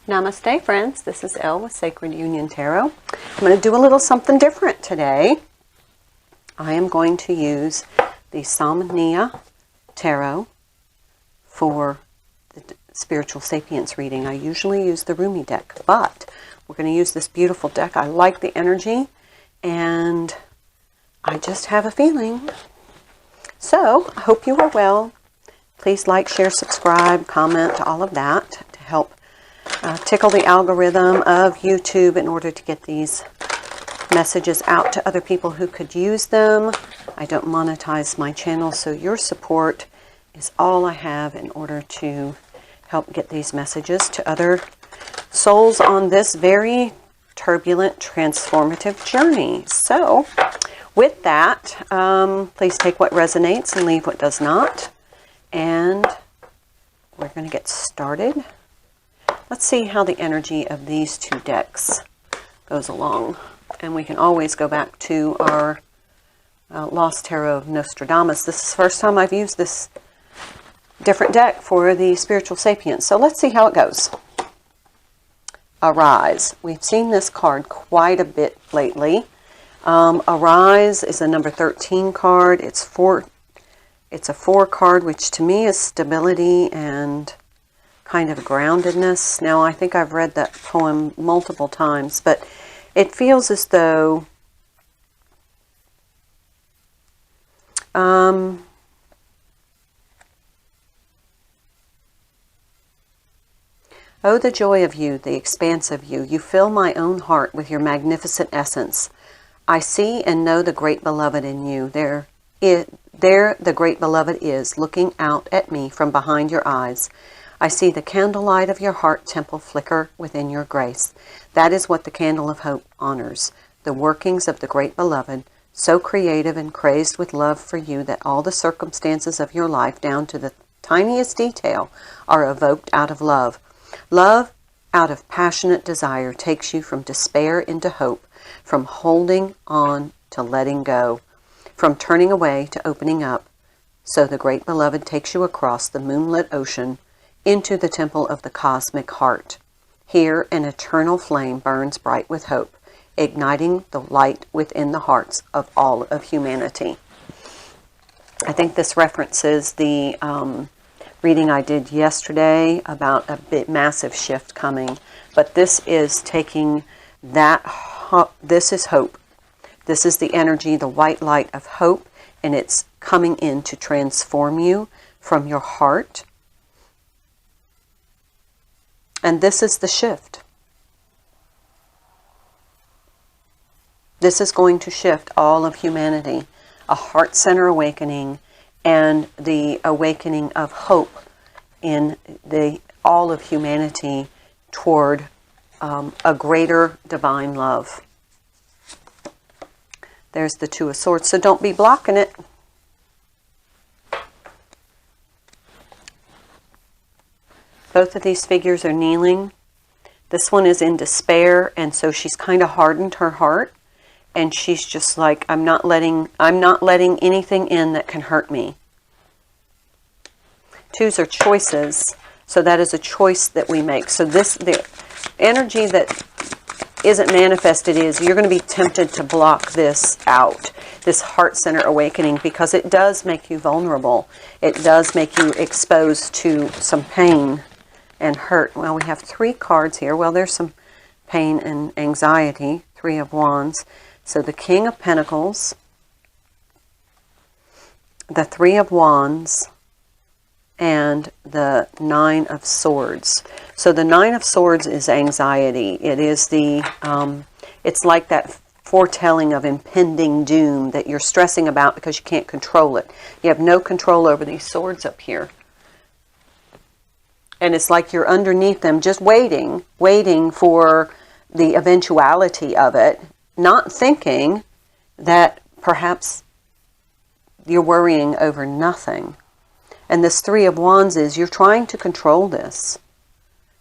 Namaste, friends. This is Elle with Sacred Union Tarot. I'm going to do a little something different today. I am going to use the Samania Tarot for the Spiritual Sapience reading. I usually use the Rumi deck, but we're going to use this beautiful deck. I like the energy, and I just have a feeling. So, I hope you are well. Please like, share, subscribe, comment, all of that to help tickle the algorithm of YouTube in order to get these messages out to other people who could use them. I don't monetize my channel, so your support is all I have in order to help get these messages to other souls on this very turbulent, transformative journey. So, with that, please take what resonates and leave what does not. And we're going to get started. Let's see how the energy of these two decks goes along. And we can always go back to our Lost Tarot of Nostradamus. This is the first time I've used this different deck for the Spiritual Sapience. So let's see how it goes. Arise. We've seen this card quite a bit lately. Arise is a number 13 card. It's a 4 card, which to me is stability and kind of groundedness. Now, I think I've read that poem multiple times, but it feels as though oh, the joy of you, the expanse of you. You fill my own heart with your magnificent essence. I see and know the great beloved in you. There the great beloved is, looking out at me from behind your eyes. I see the candlelight of your heart temple flicker within your grace. That is what the candle of hope honors, the workings of the great beloved, so creative and crazed with love for you that all the circumstances of your life, down to the tiniest detail, are evoked out of love. Love, out of passionate desire, takes you from despair into hope, from holding on to letting go, from turning away to opening up. So the great beloved takes you across the moonlit ocean into the temple of the cosmic heart. Here an eternal flame burns bright with hope, igniting the light within the hearts of all of humanity. I think this references the reading I did yesterday about a bit massive shift coming, but this is taking that, this is hope. This is the energy, the white light of hope, and it's coming in to transform you from your heart. And this is the shift. This is going to shift all of humanity. A heart center awakening and the awakening of hope in all of humanity toward a greater divine love. There's the Two of Swords, so don't be blocking it. Both of these figures are kneeling. This one is in despair, and so she's kind of hardened her heart, and she's just like, I'm not letting anything in that can hurt me. Twos are choices, so that is a choice that we make. So the energy that isn't manifested is you're going to be tempted to block this out, this heart center awakening, because it does make you vulnerable. It does make you exposed to some pain and hurt. Well, we have 3 cards here. Well, there's some pain and anxiety. 3 of Wands. So the King of Pentacles, the 3 of Wands, and the 9 of Swords. So the 9 of Swords is anxiety. It is it's like that foretelling of impending doom that you're stressing about because you can't control it. You have no control over these swords up here. And it's like you're underneath them just waiting for the eventuality of it, not thinking that perhaps you're worrying over nothing. And this 3 of Wands is you're trying to control this.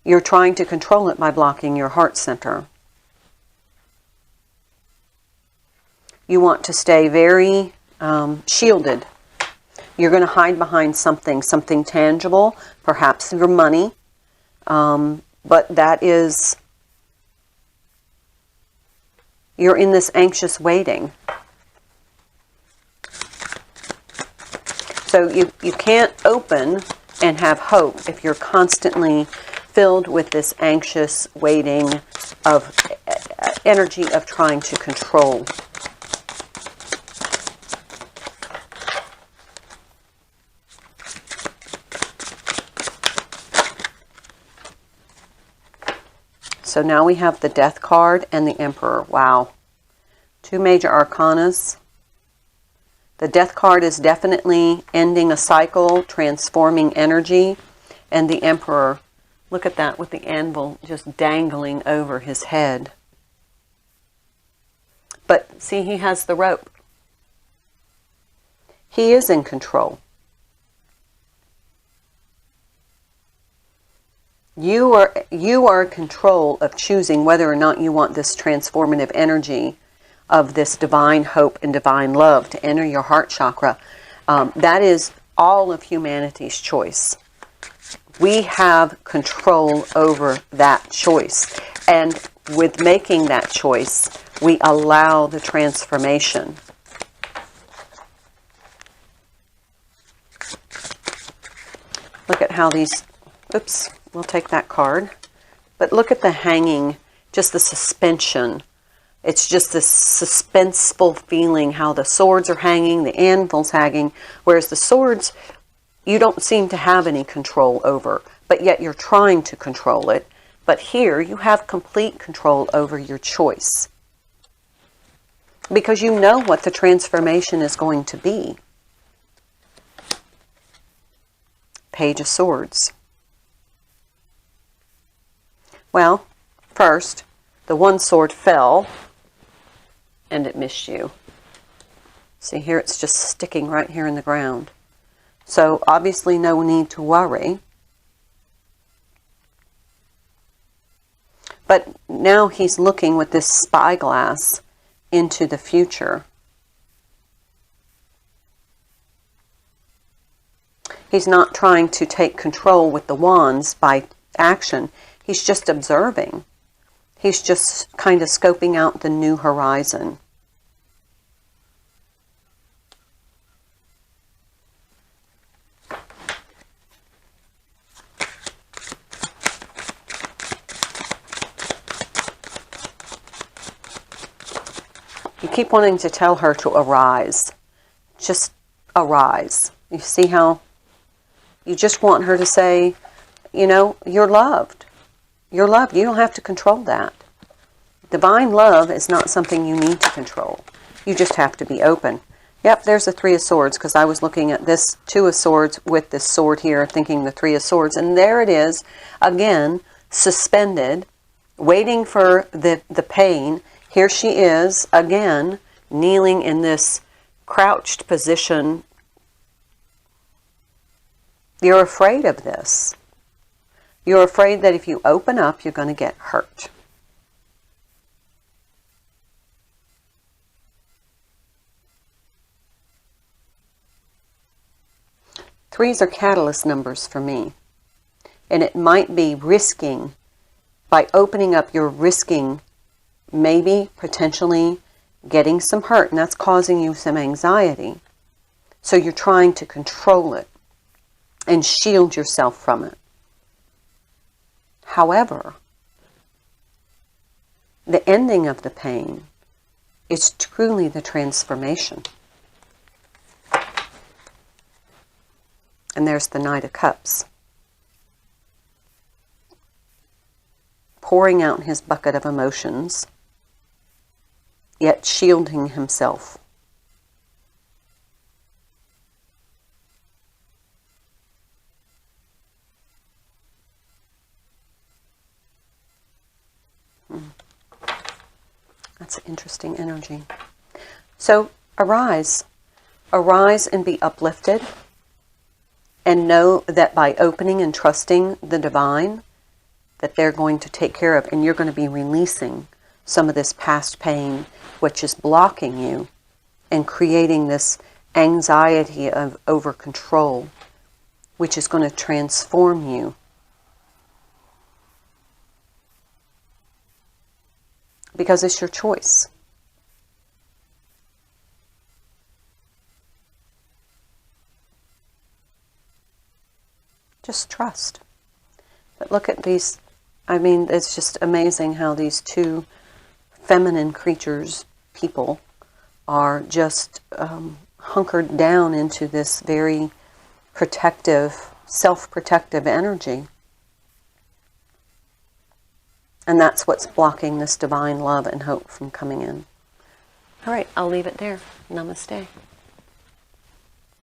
You're trying to control it by blocking your heart center. You want to stay very shielded. You're going to hide behind something tangible, perhaps your money. But that is, you're in this anxious waiting. So you can't open and have hope if you're constantly filled with this anxious waiting of energy of trying to control. So now we have the Death card and the Emperor. Wow. Two major arcanas. The Death card is definitely ending a cycle, transforming energy. And the Emperor, look at that with the anvil just dangling over his head. But see, he has the rope. He is in control. You are in control of choosing whether or not you want this transformative energy of this divine hope and divine love to enter your heart chakra. That is all of humanity's choice. We have control over that choice. And with making that choice, we allow the transformation. Look at how these, oops, we'll take that card. But look at the hanging, just the suspension. It's just this suspenseful feeling, how the swords are hanging, the anvil's hanging, whereas the swords, you don't seem to have any control over, but yet you're trying to control it. But here, you have complete control over your choice. Because you know what the transformation is going to be. Page of Swords. Well, first, the one sword fell, and it missed you. See here, it's just sticking right here in the ground. So, obviously no need to worry. But now he's looking with this spyglass into the future. He's not trying to take control with the wands by action. He's just observing. He's just kind of scoping out the new horizon. You keep wanting to tell her to arise. Just arise. You see how you just want her to say, you know, you're loved. You're loved. You don't have to control that. Divine love is not something you need to control. You just have to be open. Yep, there's the Three of Swords, because I was looking at this Two of Swords with this sword here, thinking the Three of Swords. And there it is, again, suspended, waiting for the pain. Here she is, again, kneeling in this crouched position. You're afraid of this. You're afraid that if you open up, you're going to get hurt. Threes are catalyst numbers for me. And it might be risking. By opening up, you're risking maybe, potentially, getting some hurt. And that's causing you some anxiety. So you're trying to control it and shield yourself from it. However, the ending of the pain is truly the transformation. And there's the Knight of Cups. Pouring out his bucket of emotions, yet shielding himself. That's an interesting energy. So arise. Arise and be uplifted. And know that by opening and trusting the divine, that they're going to take care of, and you're going to be releasing some of this past pain, which is blocking you and creating this anxiety of over control, which is going to transform you. because it's your choice. Just trust. But look at these. I mean, it's just amazing how these two feminine creatures, people, are just hunkered down into this very protective, self-protective energy. And that's what's blocking this divine love and hope from coming in. All right, I'll leave it there. Namaste.